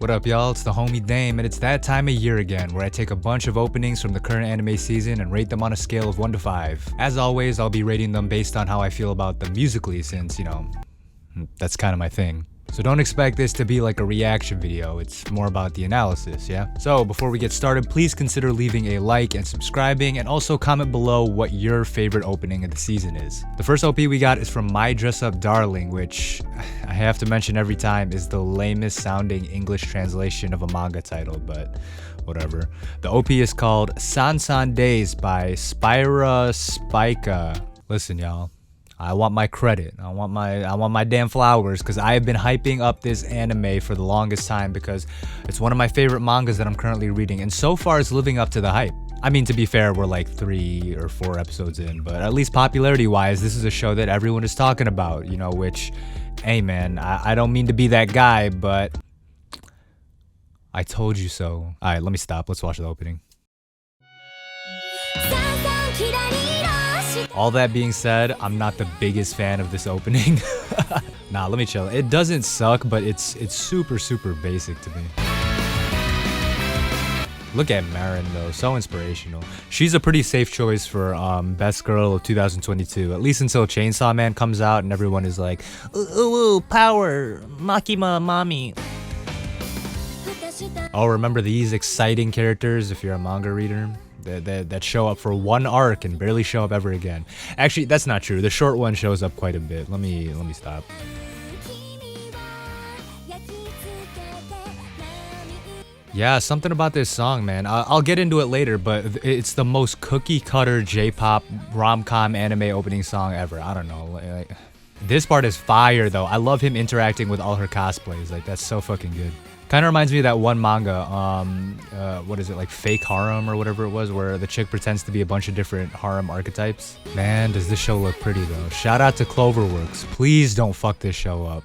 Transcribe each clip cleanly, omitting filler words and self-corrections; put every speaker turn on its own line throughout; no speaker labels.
What up, y'all? It's the homie Dame, and it's that time of year again where I take a bunch of openings from the current anime season and rate them on a scale of 1 to 5. As always, I'll be rating them based on how I feel about them musically since, you know, that's kind of my thing. So don't expect this to be like a reaction video, it's more about the analysis, yeah? So before we get started, please consider leaving a like and subscribing, and also comment below what your favorite opening of the season is. The first OP we got is from My Dress Up Darling, which I have to mention every time is the lamest sounding English translation of a manga title, but whatever. The OP is called San San Days by Spira Spika. Listen, y'all. I want my credit. I want my damn flowers, because I have been hyping up this anime for the longest time because it's one of my favorite mangas that I'm currently reading, and so far it's living up to the hype. I mean, to be fair, we're like 3 or 4 episodes in, but at least popularity wise, this is a show that everyone is talking about, you know, which, hey man, I don't mean to be that guy, but I told you so. Alright, let me stop. Let's watch the opening. All that being said, I'm not the biggest fan of this opening. Nah, let me chill. It doesn't suck, but it's super basic to me. Look at Marin though, so inspirational. She's a pretty safe choice for best girl of 2022, at least until Chainsaw Man comes out and everyone is like, ooh, power, Makima mommy. Oh, remember these exciting characters if you're a manga reader? That show up for one arc and barely show up ever again. Actually, that's not true. The short one shows up quite a bit. Let me stop. Yeah, something about this song, man. I'll get into it later, but it's the most cookie cutter J-pop rom-com anime opening song ever. I don't know. Like, this part is fire though. I love him interacting with all her cosplays. Like, that's so fucking good. Kind of reminds me of that one manga, what is it, like Fake Harem or whatever it was, where the chick pretends to be a bunch of different harem archetypes. Man, does this show look pretty though. Shout out to Cloverworks. Please don't fuck this show up.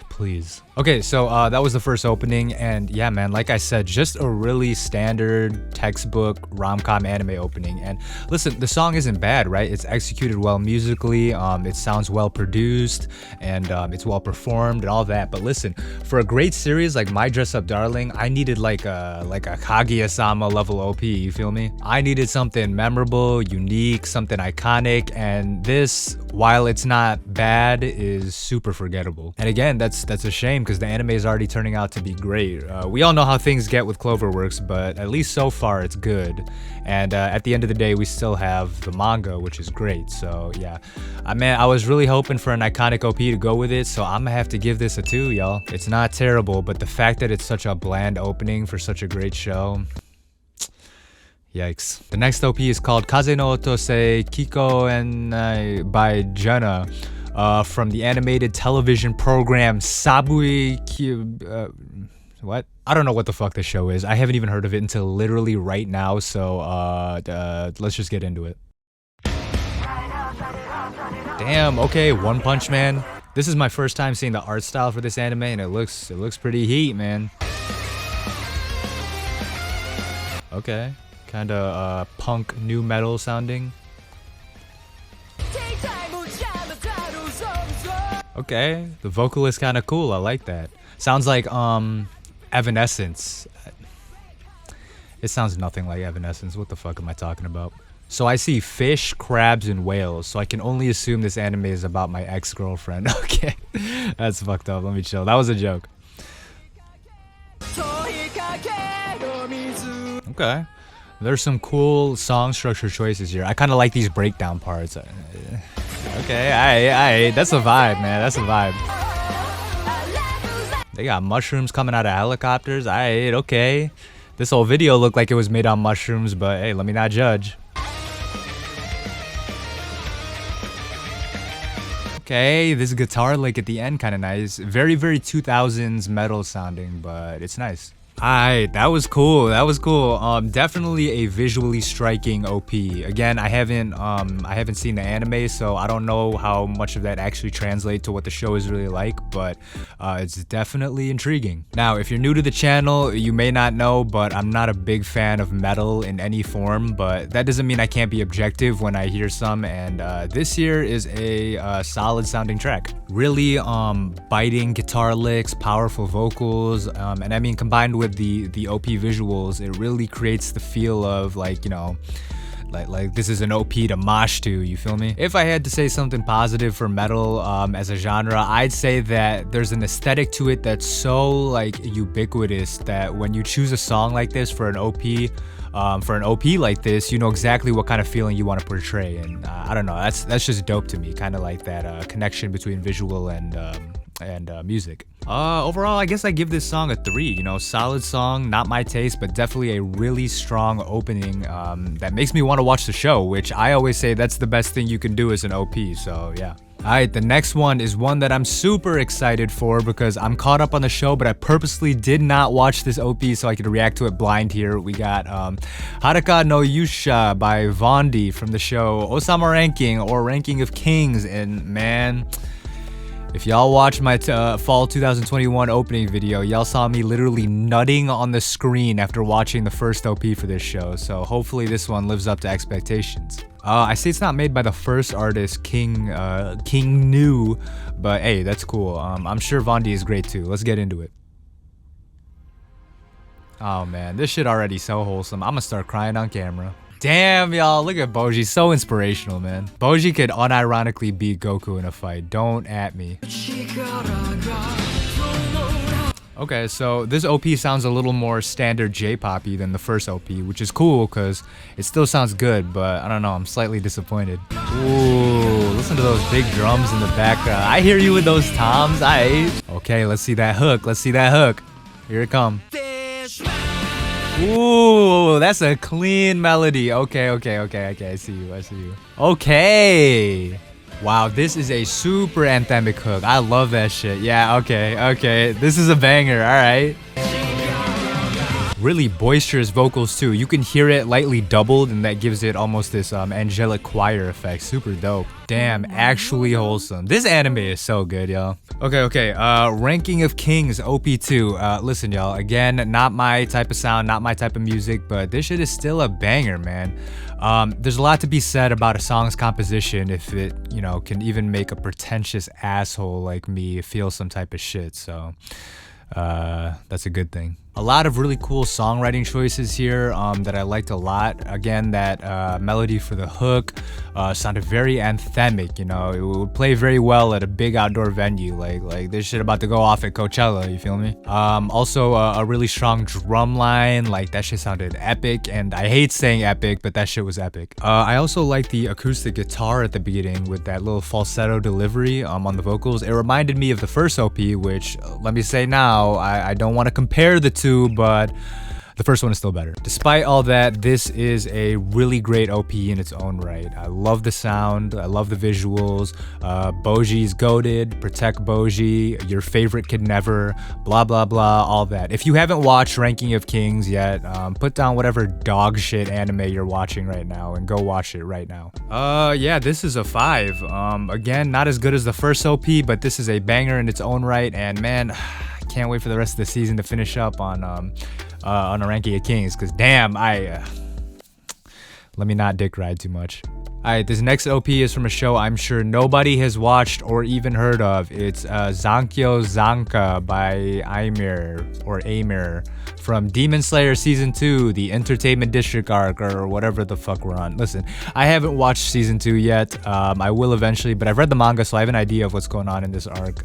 Please. Okay, so that was the first opening, and yeah, man, like I said, just a really standard textbook rom-com anime opening. And listen, the song isn't bad, right? It's executed well musically, it sounds well produced, and it's well performed and all that. But listen, for a great series like My Dress Up Darling, I needed like a Kaguya-sama level OP, you feel me? I needed something memorable, unique, something iconic, and this, while it's not bad, is super forgettable. And again, that's a shame, because the anime is already turning out to be great. We all know how things get with Cloverworks, but at least so far it's good. And at the end of the day, we still have the manga, which is great. So yeah, I was really hoping for an iconic OP to go with it, so I'm gonna have to give this a 2, y'all. It's not terrible, but the fact that it's such a bland opening for such a great show, yikes. The next OP is called Kaze no Otose Kikoenai by Jenna. From the animated television program Sabikui. What? I don't know what the fuck this show is. I haven't even heard of it until literally right now, so let's just get into it. Damn, okay, One Punch Man. This is my first time seeing the art style for this anime, and it looks pretty heat, man. Okay, kinda punk new metal sounding. Okay, the vocal is kind of cool. I like that. Sounds like Evanescence. It sounds nothing like Evanescence. What the fuck am I talking about? So I see fish, crabs, and whales, so I can only assume this anime is about my ex-girlfriend. Okay, that's fucked up. Let me chill. That was a joke. Okay, there's some cool song structure choices here. I kind of like these breakdown parts. Okay, aight, that's a vibe, man. That's a vibe. They got mushrooms coming out of helicopters. Aight, okay. This whole video looked like it was made on mushrooms, but hey, let me not judge. Okay, this guitar lick at the end kind of nice. Very 2000s metal sounding, but it's nice. Alright, that was cool. That was cool. Definitely a visually striking OP. Again, I haven't seen the anime, so I don't know how much of that actually translates to what the show is really like, but it's definitely intriguing. Now, if you're new to the channel, you may not know, but I'm not a big fan of metal in any form, but that doesn't mean I can't be objective when I hear some, and this here is a solid sounding track. Really biting guitar licks, powerful vocals, and I mean combined with the OP visuals, it really creates the feel of like, you know, like this is an OP to mosh to, you feel me? If I had to say something positive for metal as a genre, I'd say that there's an aesthetic to it that's so like ubiquitous that when you choose a song like this for an OP like this, you know exactly what kind of feeling you want to portray, and I don't know, that's just dope to me, kind of like that connection between visual and music. Overall, I guess I give this song a 3, you know, solid song, not my taste, but definitely a really strong opening that makes me want to watch the show, which I always say that's the best thing you can do as an OP, so yeah. Alright, the next one is one that I'm super excited for because I'm caught up on the show, but I purposely did not watch this OP so I could react to it blind here. We got Hadaka no Yuusha by Vondi from the show Osama Ranking or Ranking of Kings, and man, if y'all watched my fall 2021 opening video, y'all saw me literally nutting on the screen after watching the first OP for this show, so hopefully this one lives up to expectations. I see it's not made by the first artist, King New, but hey, that's cool. I'm sure Vondi is great too. Let's get into it. Oh man, this shit already so wholesome. I'm gonna start crying on camera. Damn, y'all, look at Boji, so inspirational, man. Boji could unironically beat Goku in a fight, don't at me. Okay, so this OP sounds a little more standard J-poppy than the first OP, which is cool because it still sounds good, but I don't know, I'm slightly disappointed. Ooh, listen to those big drums in the background. I hear you with those toms, Okay, let's see that hook, let's see that hook. Here it comes. Ooh, that's a clean melody. Okay, I see you. Okay. Wow, this is a super anthemic hook. I love that shit. Yeah, okay. This is a banger, alright. Really boisterous vocals too. You can hear it lightly doubled and that gives it almost this angelic choir effect. Super dope. Damn, actually wholesome. This anime is so good, y'all. Okay. Ranking of Kings OP2. Listen, y'all, again, not my type of sound, not my type of music, but this shit is still a banger, man. There's a lot to be said about a song's composition if it, you know, can even make a pretentious asshole like me feel some type of shit, so that's a good thing. A lot of really cool songwriting choices here that I liked a lot. Again, that melody for the hook sounded very anthemic, you know. It would play very well at a big outdoor venue, like this shit about to go off at Coachella, you feel me? Also, a really strong drum line, like that shit sounded epic, and I hate saying epic, but that shit was epic. I also like the acoustic guitar at the beginning with that little falsetto delivery on the vocals. It reminded me of the first OP, which, let me say now, I don't want to compare the two, but the first one is still better. Despite all that, this is a really great OP in its own right. I love the sound, I love the visuals. Boji's goated, protect Boji, your favorite kid never, blah blah blah, all that. If you haven't watched Ranking of Kings yet, put down whatever dog shit anime you're watching right now and go watch it right now. Yeah, this is a 5. Again, not as good as the first OP, but this is a banger in its own right, and man, can't wait for the rest of the season to finish up on a Ranking of Kings, because damn, let me not dick ride too much. Alright, this next OP is from a show I'm sure nobody has watched or even heard of. It's Zankyou Zanka by Amir from Demon Slayer Season 2, the Entertainment District arc, or whatever the fuck we're on. Listen, I haven't watched Season 2 yet. I will eventually, but I've read the manga, so I have an idea of what's going on in this arc.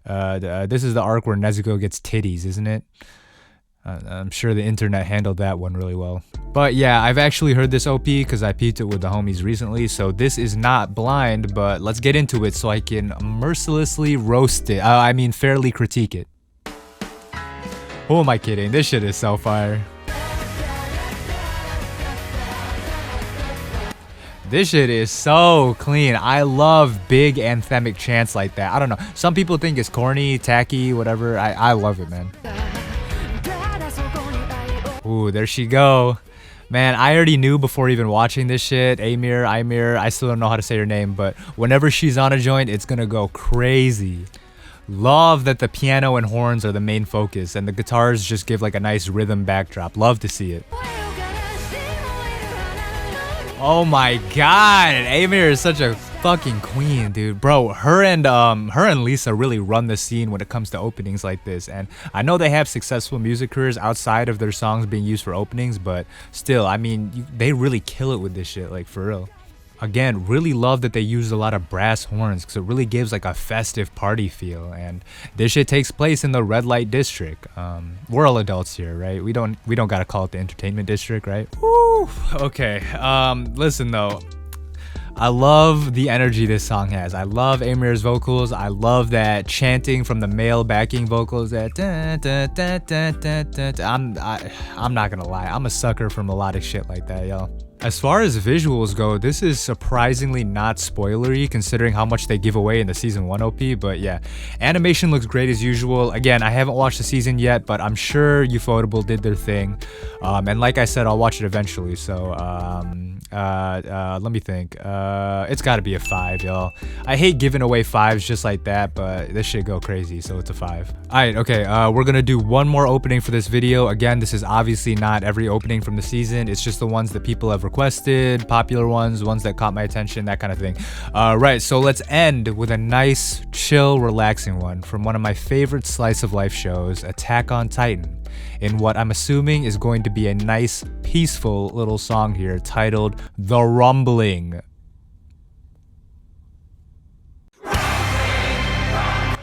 This is the arc where Nezuko gets titties, isn't it? I'm sure the internet handled that one really well. But yeah, I've actually heard this OP because I peeped it with the homies recently, so this is not blind, but let's get into it so I can mercilessly roast it. I mean, fairly critique it. Who am I kidding? This shit is so fire. This shit is so clean. I love big anthemic chants like that. I don't know. Some people think it's corny, tacky, whatever. I love it, man. Ooh, there she go. Man, I already knew before even watching this shit. Amir, I still don't know how to say her name, but whenever she's on a joint, it's gonna go crazy. Love that the piano and horns are the main focus, and the guitars just give like a nice rhythm backdrop. Love to see it. Oh my god, Amir is such a fucking queen, dude. Bro, her and Lisa really run the scene when it comes to openings like this. And I know they have successful music careers outside of their songs being used for openings, but still, I mean, they really kill it with this shit, like for real. Again, really love that they use a lot of brass horns because it really gives like a festive party feel. And this shit takes place in the red light district. We're all adults here, right? We don't gotta call it the entertainment district, right? Woo! Okay. Listen though, I love the energy this song has. I love Amir's vocals. I love that chanting from the male backing vocals. That I'm not gonna lie, I'm a sucker for melodic shit like that, yo. As far as visuals go, this is surprisingly not spoilery considering how much they give away in the season 1 OP, but yeah, animation looks great as usual. Again, I haven't watched the season yet, but I'm sure Ufotable did their thing, and like I said, I'll watch it eventually. So let me think. It's got to be a 5, y'all. I hate giving away 5s just like that, but this shit go crazy, so it's a 5. Alright, okay, we're gonna do one more opening for this video. Again, this is obviously not every opening from the season, it's just the ones that people have requested, popular ones that caught my attention, that kind of thing. Right, so let's end with a nice, chill, relaxing one from one of my favorite slice of life shows, Attack on Titan, in what I'm assuming is going to be a nice, peaceful little song here titled The Rumbling.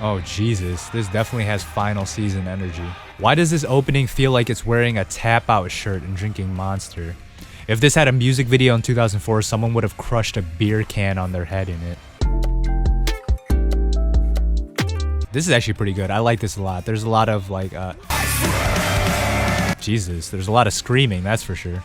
Oh Jesus, this definitely has final season energy. Why does this opening feel like it's wearing a tap out shirt and drinking Monster? If this had a music video in 2004, someone would have crushed a beer can on their head in it. This is actually pretty good. I like this a lot. There's a lot of like, Jesus, there's a lot of screaming, that's for sure.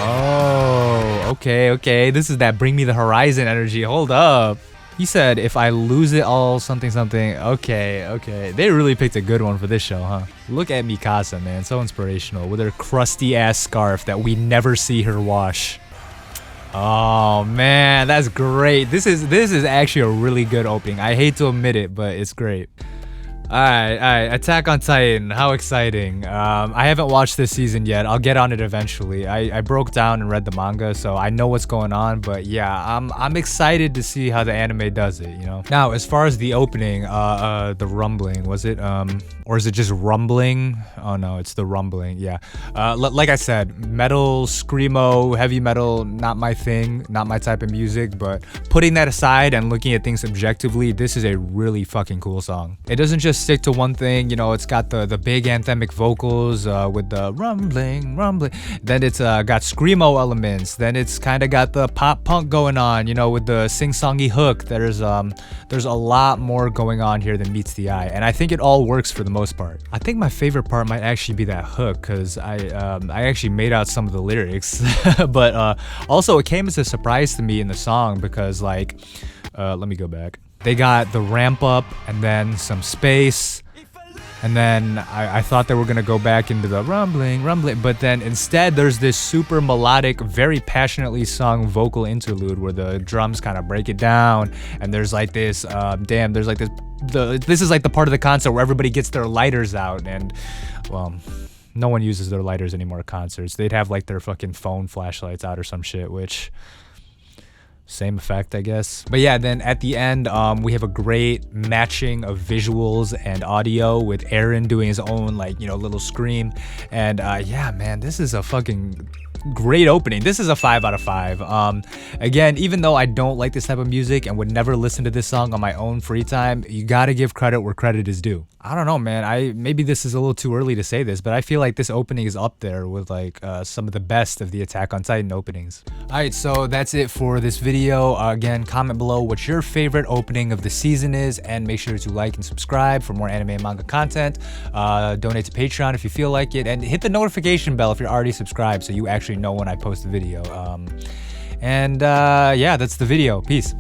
Oh, okay. This is that Bring Me the Horizon energy. Hold up. He said, if I lose it all, something. Okay. They really picked a good one for this show, huh? Look at Mikasa, man. So inspirational. With her crusty ass scarf that we never see her wash. Oh, man. That's great. This is actually a really good opening. I hate to admit it, but it's great. Alright, Attack on Titan, how exciting. I haven't watched this season yet, I'll get on it eventually. I broke down and read the manga, so I know what's going on, but yeah, I'm excited to see how the anime does it, you know? Now, as far as the opening, the rumbling, was it, or is it just rumbling? Oh no, it's the rumbling, yeah. Like I said, metal, screamo, heavy metal, not my thing, not my type of music, but putting that aside and looking at things objectively, this is a really fucking cool song. It doesn't just stick to one thing, you know, it's got the big anthemic vocals with the rumbling, then it's got screamo elements, then it's kind of got the pop punk going on, you know, with the sing-songy hook. There's a lot more going on here than meets the eye, and I think it all works for the most part. I think my favorite part might actually be that hook, because I actually made out some of the lyrics, but also it came as a surprise to me in the song because, like, let me go back. They got the ramp up and then some space, and then I thought they were gonna go back into the rumbling, but then instead there's this super melodic, very passionately sung vocal interlude where the drums kind of break it down, and there's like this, there's like this is like the part of the concert where everybody gets their lighters out, and well, no one uses their lighters anymore at concerts. They'd have like their fucking phone flashlights out or some shit, which... same effect, I guess. But yeah, then at the end, we have a great matching of visuals and audio with Eren doing his own, like, you know, little scream. And yeah, man, this is a fucking great opening. This is a 5 out of 5. Again, even though I don't like this type of music and would never listen to this song on my own free time, you gotta give credit where credit is due. I don't know, man. Maybe this is a little too early to say this, but I feel like this opening is up there with like some of the best of the Attack on Titan openings. Alright, so that's it for this video. Again, comment below what your favorite opening of the season is, and make sure to like and subscribe for more anime and manga content. Donate to Patreon if you feel like it, and hit the notification bell if you're already subscribed so you actually know when I post a video. Yeah, that's the video. Peace.